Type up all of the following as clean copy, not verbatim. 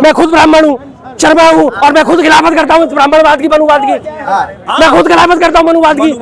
मैं खुद ब्राह्मण हूँ, शर्मा हूँ, और मैं खुद खिलाफत करता हूँ ब्राह्मणवाद की, मनुवाद की। मैं खुद खिलाफत करता हूँ मनुवाद की।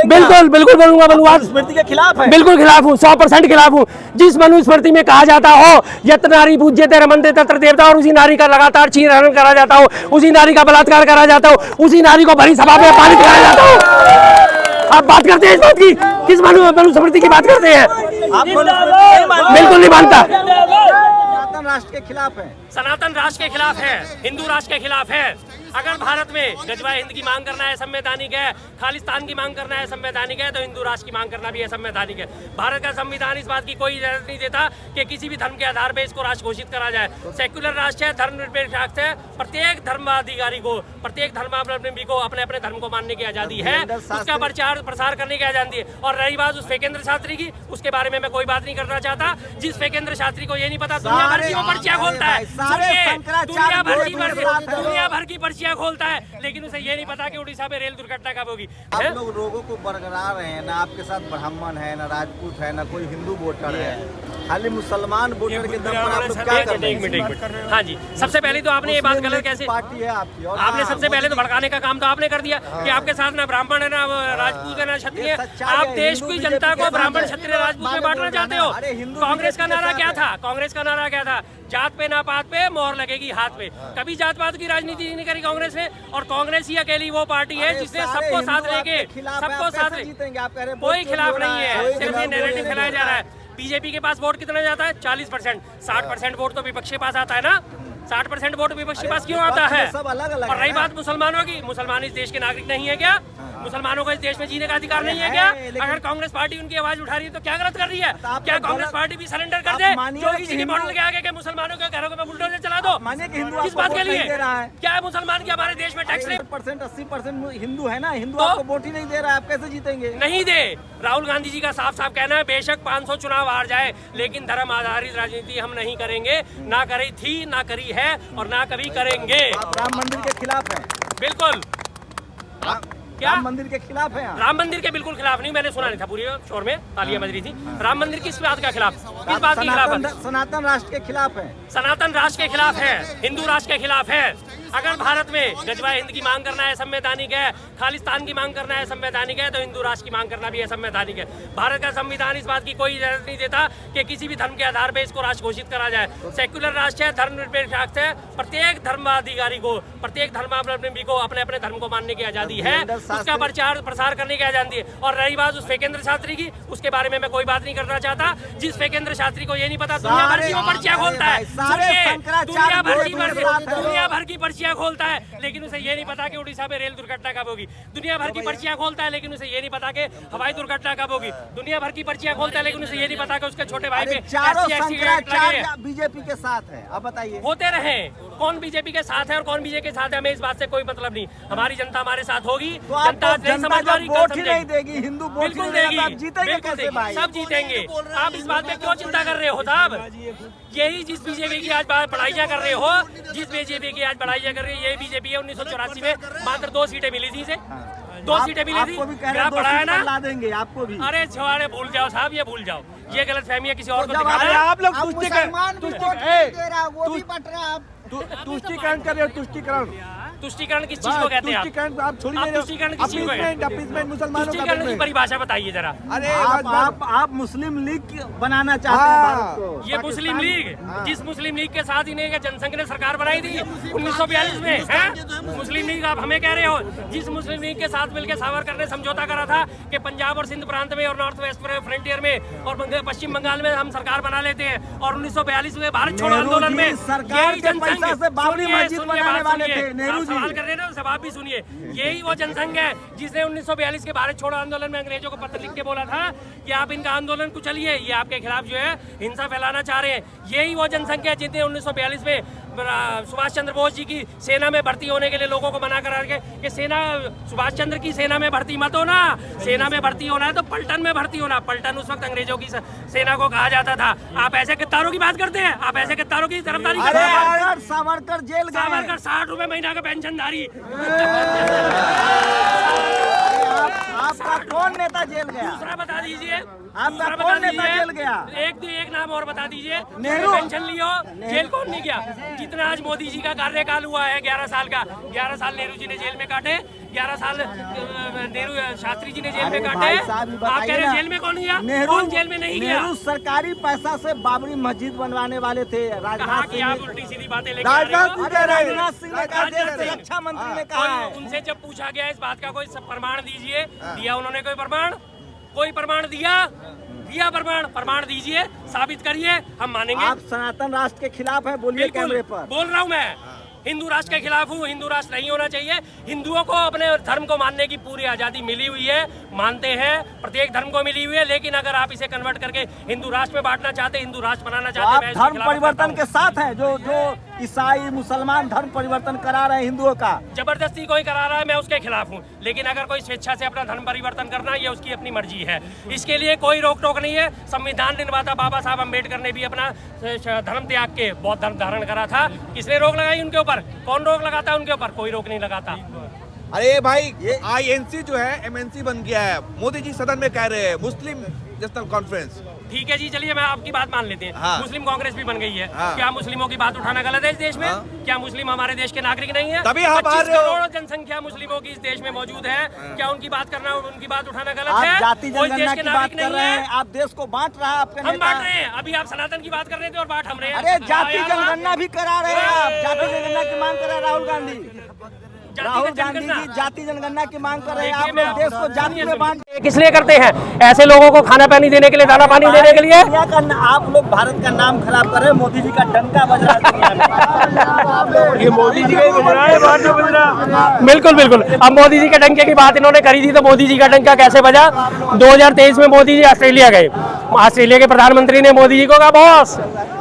बिल्कुल बिल्कुल बोलूंगा, मनुवाद स्मृति के खिलाफ है। बिल्कुल खिलाफ हूँ, 100% खिलाफ हूँ। जिस मनुस्मृति में कहा जाता हो यत नारी पूज्यते रमन्ते तत्र देवता, और उसी नारी का लगातार छीन हरण करा जाता हो, उसी नारी का बलात्कार करा जाता हो, उसी नारी को भरी सभा में पानी पिलाया जाता हो। आप बात करते हैं इस बात की, किस मनुस्मृति की बात करते हैं? बिल्कुल नहीं मानता। सनातन राष्ट्र के खिलाफ है, सनातन राष्ट्र के खिलाफ है, हिंदू राष्ट्र के खिलाफ है। अगर भारत में गजवा हिंद की मांग करना है संवैधानिक है, खालिस्तान की मांग करना है संवैधानिक है, तो हिंदू राष्ट्र की मांग करना भी है संवैधानिक है। भारत का संविधान इस बात की कोई इजाजत नहीं देता कि किसी भी धर्म के आधार पर इसको राष्ट्र घोषित करा जाए। सेक्युलर राष्ट्र है, धर्मनिरपेक्ष राष्ट्र है, प्रत्येक धर्माधिकारी को, प्रत्येक धर्मावलंबी को अपने अपने धर्म को मानने की आजादी है, उसका प्रचार प्रसार करने की आजादी है। और रही बात उस फेकेंद्र शास्त्री की, उसके बारे में मैं कोई बात नहीं करना चाहता। जिस फेकेंद्र शास्त्री को ये नहीं पता दुनिया भर की वो पर्चियां खोलता है, दुनिया भर की पर्चियां खोलता है, लेकिन उसे ये नहीं पता कि उड़ीसा में रेल दुर्घटना कब होगी। आप लोग लोगों को बरकरार हैं, ना आपके साथ ब्राह्मण है, ना राजपूत है, ना कोई हिंदू वोटर है, खाली मुसलमान वोटर के दम पर आप लोग क्या कर रहे हैं? एक मिनट। हाँ जी, सबसे पहले तो आपने ये बात गलत कैसे, पार्टी है आपकी, और आपने सबसे पहले तो भड़काने का काम तो आपने कर दिया कि आपके साथ ना ब्राह्मण है, ना राजपूत है, ना क्षत्रिय। आप देश की जनता को ब्राह्मण क्षत्रिय राजपूत में बांटना चाहते हो। कांग्रेस का नारा क्या था? कांग्रेस का नारा क्या था? जात पे ना पात पे मोहर लगेगी हाथ पे। कभी जात पात की राजनीति नहीं करी कांग्रेस ने, और कांग्रेस ही अकेली वो पार्टी है जिसने सबको साथ लेके, सबको साथ लेके, कोई खिलाफ नहीं है, सिर्फ ये नैरेटिव फैलाया जा रहा है। बीजेपी के पास वोट कितना जाता है? 40%। 60% वोट तो विपक्ष के पास आता है ना। 60% वोट विपक्ष के पास क्यों आता है? और रही बात मुसलमानों की, मुसलमान इस देश के नागरिक नहीं है क्या? मुसलमानों को इस देश में जीने का अधिकार नहीं है क्या? अगर कांग्रेस पार्टी उनकी आवाज उठा रही है तो क्या गलत कर रही है? क्या कांग्रेस पार्टी भी सरेंडर कर दे योगी जी के मॉडल के आगे के मुसलमानों के घरों में बुलडोजर चला दो? किस बात के लिए? क्या है मुसलमान की हमारे देश में टैक्स रेट 80% हिंदू है ना, हिंदू आपको वोट ही नहीं दे रहा है, आप कैसे जीतेंगे? नहीं दे। राहुल गांधी जी का साफ साफ कहना है बेशक 500 चुनाव हार जाए, लेकिन धर्म आधारित राजनीति हम नहीं करेंगे, ना करी थी, ना करी है, और ना कभी करेंगे। आप राम मंदिर के खिलाफ हैं? बिल्कुल। क्या राम मंदिर के खिलाफ है? राम मंदिर के बिल्कुल खिलाफ नहीं, मैंने सुना नहीं था, पूरी शोर में तालियां बज रही थी। राम मंदिर किस बात का खिलाफ, किस बात के खिलाफ है? सनातन राष्ट्र के खिलाफ है, सनातन राष्ट्र के खिलाफ है, हिंदू राष्ट्र के खिलाफ है। अगर भारत में गजवा हिंद की मांग करना है संवैधानिक है, खालिस्तान की मांग करना है संवैधानिक है, तो हिंदू राष्ट्र की मांग करना भी है संवैधानिक है। भारत का संविधान इस बात की कोई इजाजत नहीं देता कि किसी भी धर्म के आधार पर इसको राष्ट्र घोषित करा जाए। सेक्युलर राष्ट्र है, धर्मनिरपेक्ष राष्ट्र है, प्रत्येक धर्माधिकारी को, प्रत्येक धर्मावलंबी को अपने अपने धर्म को मानने की आजादी है, उसका प्रचार प्रसार करने की आजादी है। और रही बात उस फेकेंद्र शास्त्री की, उसके बारे में मैं कोई बात नहीं करना चाहता। जिस फेकेंद्र शास्त्री को ये नहीं पता दुनिया भर की वो पर्चियां खोलता है, दुनिया भर की पर्चियां खोलता है, लेकिन उसे ये नहीं पता कि उड़ीसा में रेल दुर्घटना कब होगी। दुनिया भर की पर्चियां खोलता है, लेकिन उसे ये नहीं पता कि हवाई दुर्घटना कब होगी। दुनिया भर की पर्चियां खोलता है, लेकिन उसे ये नहीं पता कि उसके छोटे भाई पे बीजेपी के साथ है। अब बताइए, होते रहे, कौन बीजेपी के साथ है और कौन बीजेपी के साथ है, हमें इस बात से कोई मतलब नहीं। हमारी जनता हमारे साथ होगी, जनता वोट ही नहीं देगी, हिंदू बिल्कुल देगी, जीतेंगे कैसे भाई? सब जीतेंगे। आप इस बात पे क्यों चिंता कर रहे हो साहब? यही जिस बीजेपी की आज पढ़ाइयाँ कर रहे हो, जिस बीजेपी की आज पढ़ाइयाँ कर रही है, यही बीजेपी है। 1984 में मात्र 2 सीटें मिली थी, 2 सीटें मिली थी। क्या पढ़ाया ना, ला देंगे आपको भी। अरे छुआरे भूल जाओ साहब, ये भूल जाओ, ये गलत फहमी है, किसी और को दिखा आप लोग तुष्टिकरण कर रहे हो, तुष्टिकरण किस चीज को कहते हैं? आप छोड़िए, तुष्टिकरण किस चीज को कहते हैं? तुष्टिकरण की परिभाषा बताइए जरा। अरे आप मुस्लिम लीग बनाना चाहते हैं भारत को? ये मुस्लिम लीग, जिस मुस्लिम लीग के साथ इन्हें जनसंघ ने सरकार बनाई थी 1942 में, है मुस्लिम लीग आप हमें कह रहे हो? जिस मुस्लिम लीग के साथ मिलकर सावरकर ने समझौता करा था कि पंजाब और सिंध प्रांत में और नॉर्थ वेस्ट फ्रंटियर में और पश्चिम बंगाल में हम सरकार बना लेते हैं, और 1942 में भारत छोड़ो आंदोलन में सरकार के पैसा से बाबरी मस्जिद बनाने वाले थे नेहरू। सवाल कर रहे हैं ना, जवाब भी सुनिए। यही वो जनसंघ है जिसने 1942 के भारत छोड़ो आंदोलन में अंग्रेजों को पत्र लिख के बोला था कि आप इनका आंदोलन कुचलिए, ये आपके खिलाफ जो है हिंसा फैलाना चाह रहे हैं। यही वो जनसंघ है जिसने 1942 में सुभाष चंद्र बोस जी की सेना में भर्ती होने के लिए लोगों को मना करा के कि सेना, सुभाष चंद्र की सेना में भर्ती मत होना, सेना में भर्ती होना है तो पलटन में भर्ती होना। पलटन उस वक्त अंग्रेजों की सेना को कहा जाता था। आप ऐसे कितारों की बात करते हैं, आप ऐसे कितारों की तरफदारी करते हैं। सावरकर जेल गए, सावरकर 60 रुपए महीना का पेंशनधारी। आपका कौन नेता जेल गया? दूसरा बता दीजिए, आपका कौन नेता जेल गया? एक नाम और बता दीजिए। नेहरू। पेंशन लियो, जेल कौन नहीं गया? जितना आज मोदी जी का कार्यकाल हुआ है 11 साल का, 11 साल नेहरू जी ने जेल में काटे, 11 साल नेहरू शास्त्री जी ने जेल में काटे। आप कह रहे हैं जेल में कौन गया? कौन जेल में नहीं गया? नेहरू सरकारी पैसा से बाबरी मस्जिद बनवाने वाले थे। कहा राजनाथ कि सिंह आप उल्टी सीधी बातें लेके आ रहे हो। राजनाथ सिंह ने कहा, देश के रक्षा मंत्री ने कहा है। उनसे जब पूछा गया इस बात का कोई प्रमाण दीजिए, दिया उन्होंने कोई प्रमाण? कोई प्रमाण दिया प्रमाण दीजिए, साबित करिए, हम मानेंगे। आप सनातन राष्ट्र के खिलाफ हैं, बोलिए कैमरे पर। बोल रहा हूँ मैं, हिंदू राष्ट्र के खिलाफ हूँ। हिंदू राष्ट्र नहीं होना चाहिए। हिंदुओं को अपने धर्म को मानने की पूरी आजादी मिली हुई है, मानते हैं, प्रत्येक धर्म को मिली हुई है। लेकिन अगर आप इसे कन्वर्ट करके हिंदू राष्ट्र में बांटना चाहते, हिंदू राष्ट्र बनाना चाहते, आप मैं इसके धर्म खिलाफ परिवर्तन करता के साथ हैं, जो ईसाई मुसलमान धर्म परिवर्तन करा रहे हैं हिंदुओं का। हूं। जबरदस्ती कोई करा रहा है, मैं उसके खिलाफ हूँ। लेकिन अगर कोई स्वेच्छा से अपना धर्म परिवर्तन करना, ये उसकी अपनी मर्जी है। इसके लिए कोई रोक टोक नहीं है। संविधान निर्माता बाबा साहब अम्बेडकर ने भी अपना धर्म त्याग के बौद्ध धर्म धारण करा था। किसने रोक लगाई उनके ऊपर? कौन रोक लगाता उनके ऊपर? कोई रोक नहीं लगाता। अरे भाई, INC जो है MNC बन गया है। मोदी जी सदन में कह रहे हैं मुस्लिम नेशनल कॉन्फ्रेंस। ठीक है जी, चलिए मैं आपकी बात मान लेते हैं। हाँ। मुस्लिम कांग्रेस भी बन गई है। हाँ। क्या मुस्लिमों की बात उठाना गलत है इस देश में? हाँ। क्या मुस्लिम हमारे देश के नागरिक नहीं है? तभी आप 25 आ रहे हो। करोड़ जनसंख्या मुस्लिमों की इस देश में मौजूद है। क्या उनकी बात करना, उनकी बात उठाना गलत आप है? जाति कोई देश जनगणना के की बात नागरिक कर नहीं रहे है। हैं, आप देश को बांट रहा है आपका हम नेता। बांट रहे हैं। अभी आप सनातन की बात कर रहे थे और बांट हम रहे हैं। अरे जाति याद हुआ? जनगणना भी करा रहे हैं आप। जाति जनगणना की मांग कर रहे हैं राहुल गांधी। राहुल गांधी जनगणना। जी जाति जनगणना की मांग कर रहे हैं। आप लोग देश को जाति में बांट किस लिए करते हैं? ऐसे लोगों को खाना पानी देने के लिए, दाना पानी देने के लिए। दुनिया का आप लोग भारत का नाम खराब कर रहे हैं। मोदी जी का डंका बज रहा है दुनिया में। ये मोदी जी का ही बज रहा है, बाद में बज रहा। बिल्कुल बिल्कुल। अब मोदी जी के डंके की बात इन्होंने करी थी, तो मोदी जी का डंका कैसे बजा? 2023 में मोदी जी ऑस्ट्रेलिया गए। ऑस्ट्रेलिया के प्रधानमंत्री ने मोदी जी को कहा बॉस,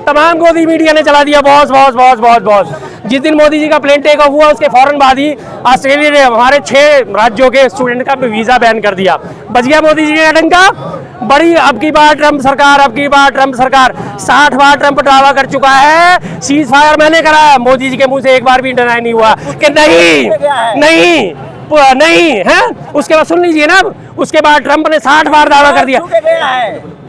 तमाम गोदी मीडिया ने चला दिया boss boss boss boss boss. जिस दिन मोदी जी का प्लेन टेक ऑफ हुआ, उसके फौरन बाद ही ऑस्ट्रेलिया ने हमारे 6 राज्यों के स्टूडेंट का वीजा बैन कर दिया। बच गया मोदी जी का डंका। बड़ी अब की बार ट्रंप सरकार, 60 बार ट्रंप दावा कर चुका है सीज फायर मैंने कराया। मोदी जी के मुंह से एक बार भी डिनाई नहीं हुआ कि नहीं है। उसके बाद सुन लीजिए ना, उसके बाद ट्रंप ने 60 बार दावा कर दिया।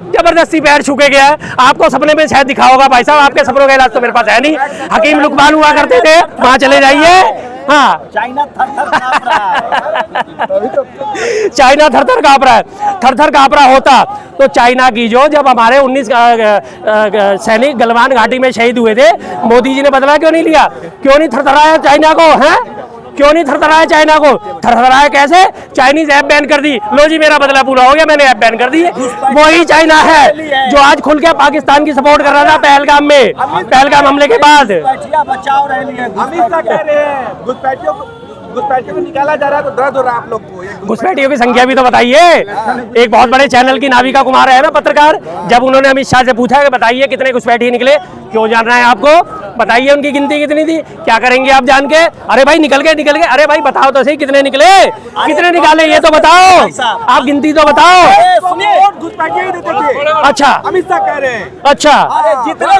जबरदस्ती पैर छूके गया है। आपको सपने में शायद दिखा होगा भाई साहब, आपके सपनों का इलाज तो मेरे पास है नहीं। हकीम लुकमान हुआ करते थे, वहाँ चले जाइए। हाँ, चाइना थर-थर कांप रहा है। चाइना थर-थर कांप रहा है। थर-थर कांप रहा होता तो चाइना की जो जब हमारे 19 सैनिक गलवान घाटी में शहीद हुए थे, मोदी जी ने बदला क्यों नहीं लिया? क्यों नहीं थरथराया चाइना को? है क्यों नहीं थरथराया चाइना को? थरथराया कैसे? चाइनीज ऐप बैन कर दी। लो जी, मेरा बदला पूरा हो गया, मैंने ऐप बैन कर दी। वही चाइना है जो आज खुल के पाकिस्तान की सपोर्ट कर रहा था पहलगाम हमले के बाद। बचाओ रैली है। अमित शाह कह रहे हैं घुसपैठियों को निकाला जा रहा है, तो दर्द हो रहा है आप लोग को। घुसपैठियों की संख्या भी तो बताइए। एक बहुत बड़े चैनल की नाविका कुमार है ना, पत्रकार, जब उन्होंने अमित शाह से पूछा कि बताइए कितने घुसपैठिए निकले, क्यों जानना है आपको? बताइए उनकी गिनती कितनी थी? क्या करेंगे आप जान के? अरे भाई निकल गए। अरे भाई बताओ तो सही, कितने निकले, कितने निकाले ये तो बताओ। आप गिनती तो बताओ। घुसपैठिए ही देते थे। अच्छा, अमित शाह कह रहे हैं। अच्छा, अरे जितने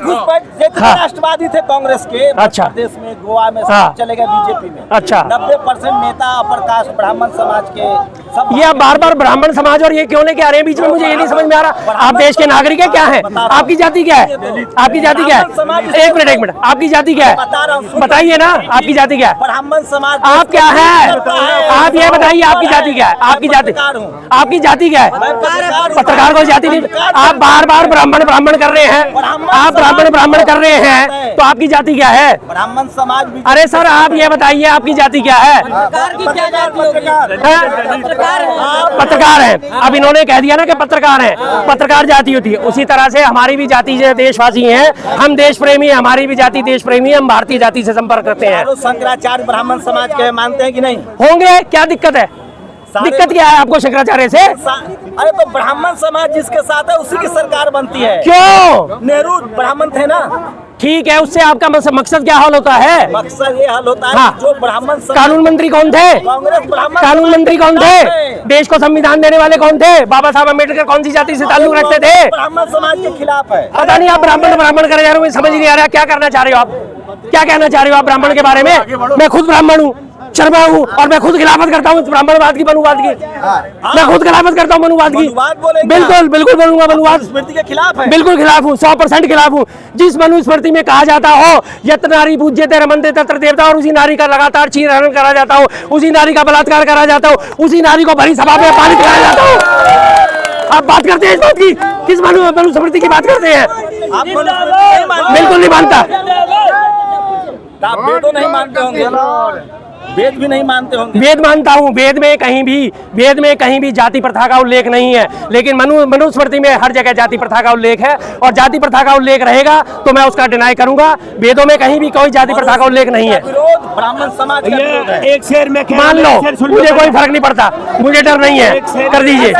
जितने राष्ट्रवादी थे कांग्रेस के, अच्छा, प्रदेश में, गोवा में, हाँ, सब चले गए बीजेपी में। अच्छा, 90% नेता अपर कास्ट ब्राह्मण समाज के सब। ये आप बार ब्राह्मण समाज और ये क्यों लेके आ रहे हैं बीच में? मुझे ये नहीं समझ में आ रहा। आप देश के नागरिक है क्या है? आपकी जाति क्या है? आपकी जाति क्या है? एक मिनट, आपकी जाति क्या है? बताइए ना, आपकी जाति क्या है? ब्राह्मण समाज। आप क्या है? आप ये बताइए, आपकी जाति क्या है? आपकी जाति क्या है? पत्रकार को जाति नहीं। आप बार ब्राह्मण कर रहे हैं। आप ब्राह्मण कर रहे हैं, तो आपकी जाति क्या है? ब्राह्मण समाज भी। अरे सर, आप ये बताइए आपकी जाति क्या है? पत्रकार है। अब इन्होंने कह दिया ना कि पत्रकार हैं, पत्रकार जाति होती है। उसी तरह से हमारी भी जाति जो देशवासी हैं, हम देश प्रेमी हैं, हमारी भी जाति देश प्रेमी है, हम भारतीय जाति से संपर्क करते हैं। शंकराचार्य ब्राह्मण समाज के मानते हैं कि नहीं? होंगे, क्या दिक्कत है? दिक्कत क्या है आपको शंकराचार्य से? अरे तो ब्राह्मण समाज जिसके साथ है उसी की सरकार बनती है। क्यों? नेहरू ब्राह्मण थे ना। ठीक है, उससे आपका मकसद क्या हल होता है? मकसद ये हल होता है, हाँ। जो ब्राह्मण कानून मंत्री कौन थे? कांग्रेस ब्राह्मण कानून मंत्री कौन थे? देश को संविधान देने वाले कौन थे? बाबा साहब अम्बेडकर कौन सी जाति से ताल्लुक रखते थे? ब्राह्मण समाज के खिलाफ है। पता नहीं, आप ब्राह्मण कर रहे हो, समझ नहीं आ रहा क्या करना चाह रहे हो आप? क्या कहना चाह रहे हो आप ब्राह्मण के बारे में? मैं खुद ब्राह्मण हूँ, शर्मा हूँ और मैं खुद खिलाफत करता हूँ ब्राह्मणवाद की, मनुवाद की। मैं खुद खिलाफत करता हूँ मनुवाद की। बिल्कुल बिल्कुल बोलूंगा, मनुवाद स्मृति के खिलाफ है। बिल्कुल खिलाफ हूँ, 100% खिलाफ हूँ। जिस मनुस्मृति में कहा जाता हो यत नारी पूज्यते रमन्ते तत्र देवता, और उसी नारी का लगातार चीर हरण करा जाता हो, उसी नारी का बलात्कार करा जाता हो, उसी नारी को भरी सभा में पारित कराया जाता हो। आप बात करते हैं इस बात की, किस मनुस्मृति की बात करते हैं? आप बिल्कुल नहीं मानता। आप वेदों नहीं मानते होंगे, वेद भी नहीं मानते होंगे। वेद मानता हूँ, वेद में कहीं भी जाति प्रथा का उल्लेख नहीं है, लेकिन मनुस्मृति में हर जगह जाति प्रथा का उल्लेख है, और जाति प्रथा का उल्लेख रहेगा तो मैं उसका डिनाई करूंगा। वेदों में कहीं भी कोई जाति प्रथा का उल्लेख नहीं है। विरोध ब्राह्मण समाज का विरोध है। एक शेर में मान लो, मुझे कोई फर्क नहीं पड़ता, मुझे डर नहीं है, कर दीजिए।